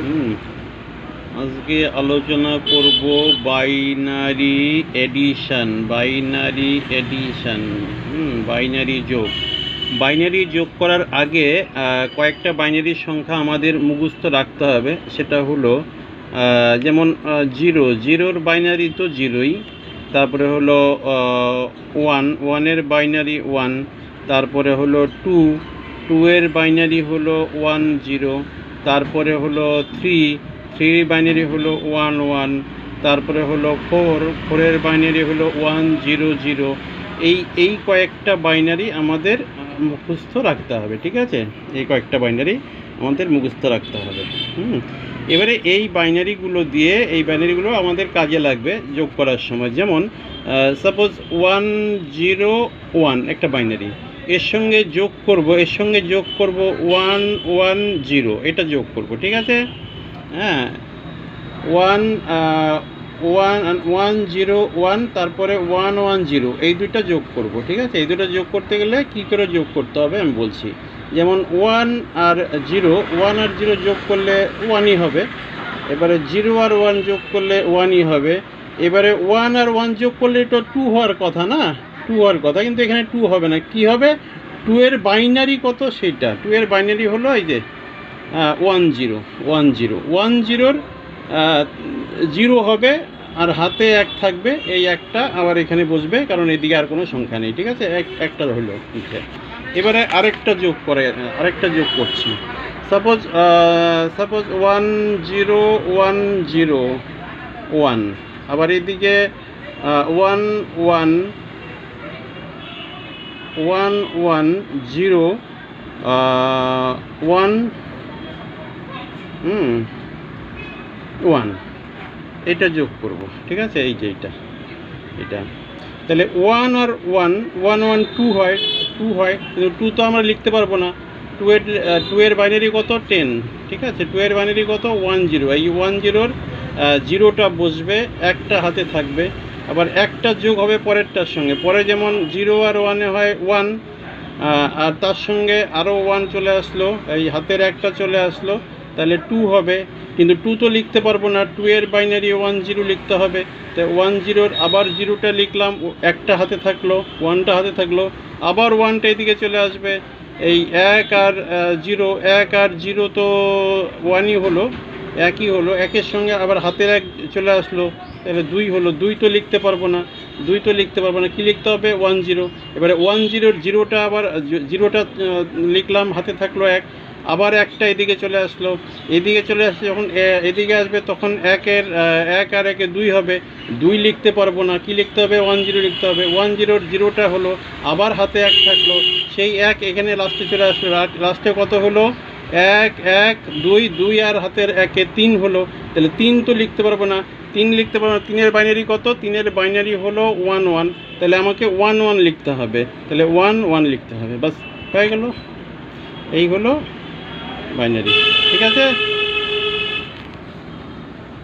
হুম, আজকে আলোচনা করব বাইনারি এডিশন। বাইনারি যোগ। বাইনারি যোগ করার আগে কয়েকটা বাইনারি সংখ্যা আমাদের মুখস্থ রাখতে হবে। সেটা হলো যেমন জিরোর বাইনারি তো জিরোই, তারপরে হলো ওয়ানের বাইনারি ওয়ান, তারপরে হলো টু এর বাইনারি হলো 10, তারপরে হলো থ্রির বাইনারি হলো 11, তারপরে হলো ফোরের বাইনারি হলো 100। এই কয়েকটা বাইনারি আমাদের মুখস্থ রাখতে হবে, ঠিক আছে? এই কয়েকটা বাইনারি আমাদের মুখস্থ রাখতে হবে। এবারে এই বাইনারিগুলো আমাদের কাজে লাগবে যোগ করার সময়। যেমন সাপোজ 101 একটা বাইনারি, এর সঙ্গে যোগ করব 110, এটা যোগ করব, ঠিক আছে? হ্যাঁ, 101, তারপরে 110, এই দুইটা যোগ করব, ঠিক আছে? এই দুটো যোগ করতে গেলে কি করে যোগ করতে হবে আমি বলছি। যেমন 1 আর 0 যোগ করলে 1ই হবে। এবারে 0 আর 1 যোগ করলে 1ই হবে। এবারে 1 আর 1 যোগ করলে এটা 2 হওয়ার কথা না, 2 হওয়ার কথা, কিন্তু এখানে 2 হবে না। কি হবে? 2 এর বাইনারি কত সেটা, 2 এর বাইনারি হলো এই যে 10 জিরো হবে, আর হাতে 1 থাকবে। এই একটা আবার এখানে বসবে, কারণ এদিকে আর কোনো সংখ্যা নেই, ঠিক আছে? একটা হলো। এবারে আরেকটা যোগ করছি। সাপোজ 10101, আবার এদিকে 110, 1 এটা যোগ করব, ঠিক আছে? এই যে এটা তাহলে 1 আর 1 2 হয়, কিন্তু 2 তো আমরা লিখতে পারবো না। 2 এর বাইনারি কত? 10, ঠিক আছে? 2 এর বাইনারি কত? 10। এই 10-র জিরোটা বসবে, একটা হাতে থাকবে। আবার একটা যোগ হবে পরেরটার সঙ্গে। পরে যেমন 0 আর 1-এ হয় 1, আর তার সঙ্গে আরও 1 চলে আসলো, এই হাতের একটা চলে আসলো, তাহলে 2 হবে। কিন্তু 2 তো লিখতে পারবো না, 2 এর বাইনারি 10 লিখতে হবে। তাই 10-র আবার 0টা লিখলাম, একটা হাতে থাকলো, 1টা হাতে থাকলো, আবার 1টা এদিকে চলে আসবে। এই 1 আর 0 তো 1ই হলো, একই হলো। একের সঙ্গে আবার হাতের 1 চলে আসলো, তাহলে 2 হলো। 2 তো লিখতে পারবো না, কি লিখতে হবে? 10। এবারে 10-র জিরোটা আবার জিরোটা লিখলাম, হাতে থাকলো 1, আবার একটা এদিকে চলে আসলো। যখন এদিকে আসবে তখন 1 আর 1-এ 2 হবে। 2 লিখতে পারবো না, কি লিখতে হবে? 10 লিখতে হবে। 10-র জিরোটা হলো, আবার হাতে 1 থাকলো, সেই 1 এখানে লাস্টে চলে আসলো। লাস্টে কত হলো? 1 1 2 আর হাতের 1-এ 3 হলো। তাহলে 3 তো লিখতে পারবো না, 3-এর বাইনারি কত? 3-এর বাইনারি হলো 11, তাহলে আমাকে 11 লিখতে হবে। তাহলে 11 লিখতে হবে, বাস হয়ে গেল। এই হলো বাইনারি, ঠিক আছে?